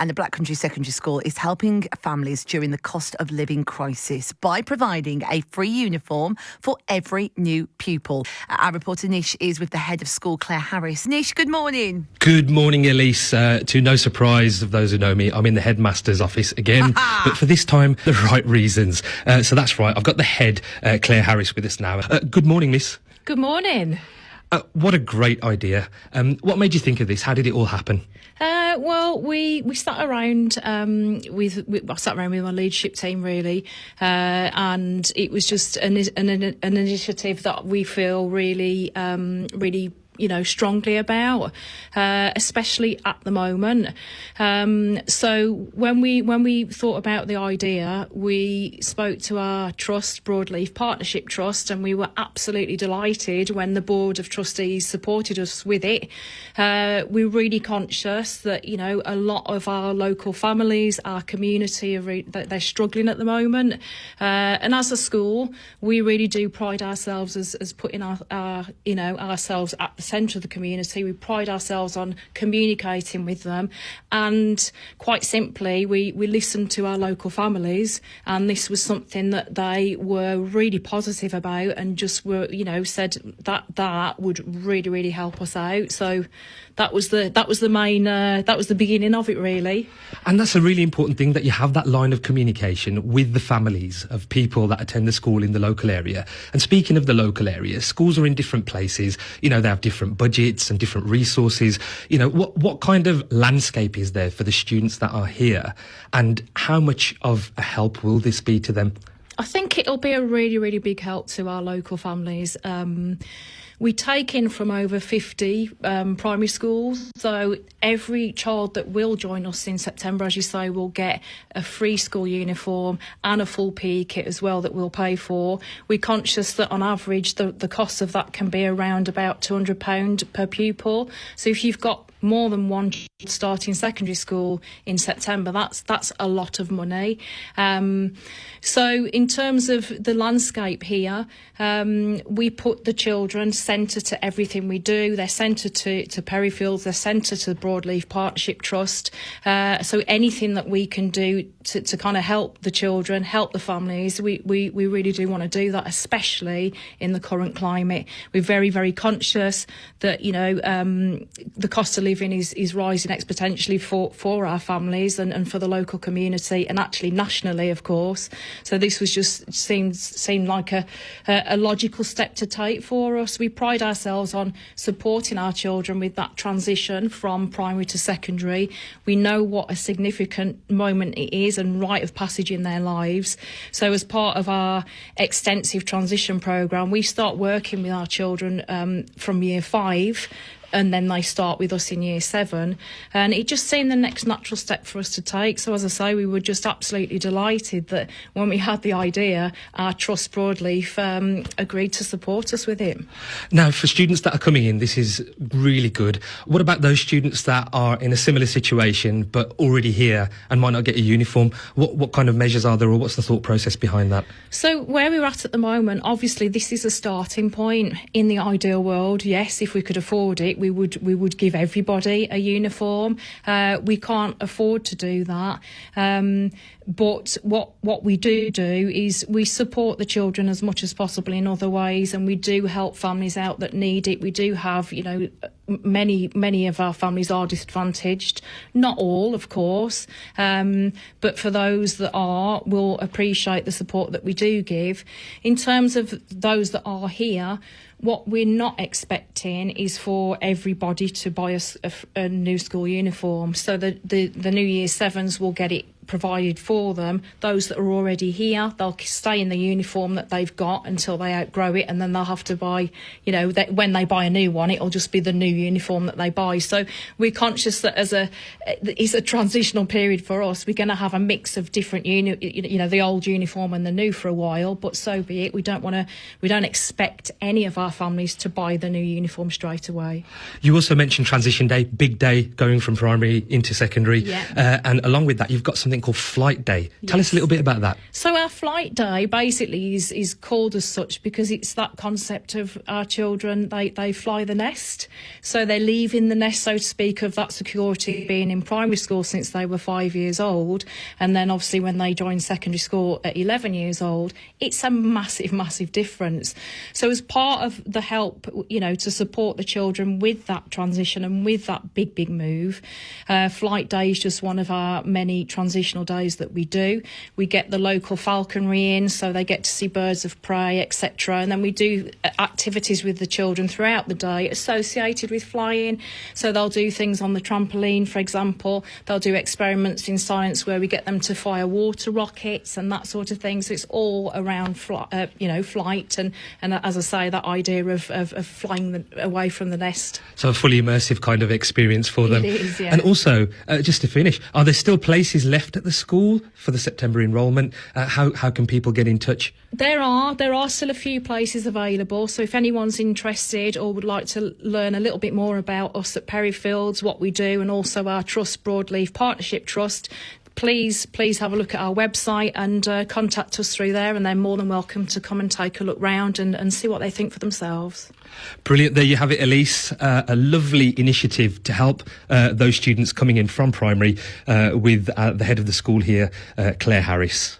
And the Black Country Secondary School is helping families during the cost of living crisis by providing a free uniform for every new pupil. Our reporter Nish is with the head of school, Claire Harris. Nish, good morning. Good morning, Elise. To no surprise of those who know me, I'm in the headmaster's office again, but for this time, the right reasons. So that's right, I've got the head, Claire Harris, with us now. Good morning, miss. Good morning. What a great idea. What made you think of this? How did it all happen? Well, we sat around I sat around with my leadership team really, and it was just an initiative that we feel really strongly about, especially at the moment. So when we thought about the idea, we spoke to our trust, Broadleaf Partnership Trust, and we were absolutely delighted when the Board of Trustees supported us with it. We're really conscious that, a lot of our local families, our community, they're struggling at the moment. And as a school, we really do pride ourselves as putting ourselves at the centre of the community. We pride ourselves on communicating with them, and quite simply we listened to our local families, and this was something that they were really positive about, and just were said that would really help us out. So that was the beginning of it really. And that's a really important thing, that you have that line of communication with the families of people that attend the school in the local area. And speaking of the local area, schools are in different places. They have different budgets and different resources. What kind of landscape is there for the students that are here, and how much of a help will this be to them? I think it'll be a really big help to our local families. We take in from over 50 primary schools, so every child that will join us in September, as you say, will get a free school uniform and a full PE kit as well that we'll pay for. We're conscious that on average the cost of that can be around about £200 per pupil. So if you've got more than one starting secondary school in September, that's a lot of money. So in terms of the landscape here, we put the children centre to everything we do. They're centre to Perryfields, they're centre to the Broadleaf Partnership Trust. So anything that we can do to kind of help the children, help the families, we really do want to do that, especially in the current climate. We're very conscious that the cost of living is rising exponentially for our families and for the local community, and actually nationally, of course. So this was just seemed like a logical step to take for us. We pride ourselves on supporting our children with that transition from primary to secondary. We know what a significant moment it is and rite of passage in their lives. So as part of our extensive transition programme, we start working with our children from year 5, and then they start with us in year 7, and it just seemed the next natural step for us to take. So as I say, we were just absolutely delighted that when we had the idea, our trust Broadleaf agreed to support us with it. Now, for students that are coming in, this is really good. What about those students that are in a similar situation but already here and might not get a uniform? What kind of measures are there, or what's the thought process behind that? So where we're at the moment, obviously this is a starting point. In the ideal world, yes, if we could afford it, we would give everybody a uniform. We can't afford to do that. But what we do is we support the children as much as possible in other ways, and we do help families out that need it. We do have, many of our families are disadvantaged. Not all, of course, but for those that are, we'll appreciate the support that we do give. In terms of those that are here, what we're not expecting is for everybody to buy a new school uniform. So the new year 7s will get it provided for them. Those that are already here, they'll stay in the uniform that they've got until they outgrow it, and then they'll have to buy, when they buy a new one, it'll just be the new uniform that they buy. So we're conscious that it's a transitional period for us. We're going to have a mix of different the old uniform and the new for a while, but so be it. We don't expect any of our families to buy the new uniform straight away. You also mentioned transition day, big day going from primary into secondary, yeah. And along with that, you've got something something called Flight Day. Tell us a little bit about that. So our Flight Day basically is called as such because it's that concept of our children, they fly the nest. So they leave in the nest, so to speak, of that security being in primary school since they were 5 years old. And then obviously when they join secondary school at 11 years old, it's a massive, massive difference. So as part of the help, to support the children with that transition and with that big, big move, Flight Day is just one of our many transitional days that we do. We get the local falconry in, so they get to see birds of prey, etc. And then we do activities with the children throughout the day associated with flying. So they'll do things on the trampoline, for example. They'll do experiments in science where we get them to fire water rockets and that sort of thing. So it's all around flight and as I say, that idea of flying away from the nest. So a fully immersive kind of experience for them. It is, yeah. And also, just to finish, are there still places left at the school for the September enrolment? How can people get in touch? There are still a few places available. So if anyone's interested or would like to learn a little bit more about us at Perryfields, what we do, and also our trust, Broadleaf Partnership Trust, please have a look at our website and contact us through there, and they're more than welcome to come and take a look round and see what they think for themselves. Brilliant. There you have it, Elise. A lovely initiative to help those students coming in from primary with the head of the school here, Claire Harris.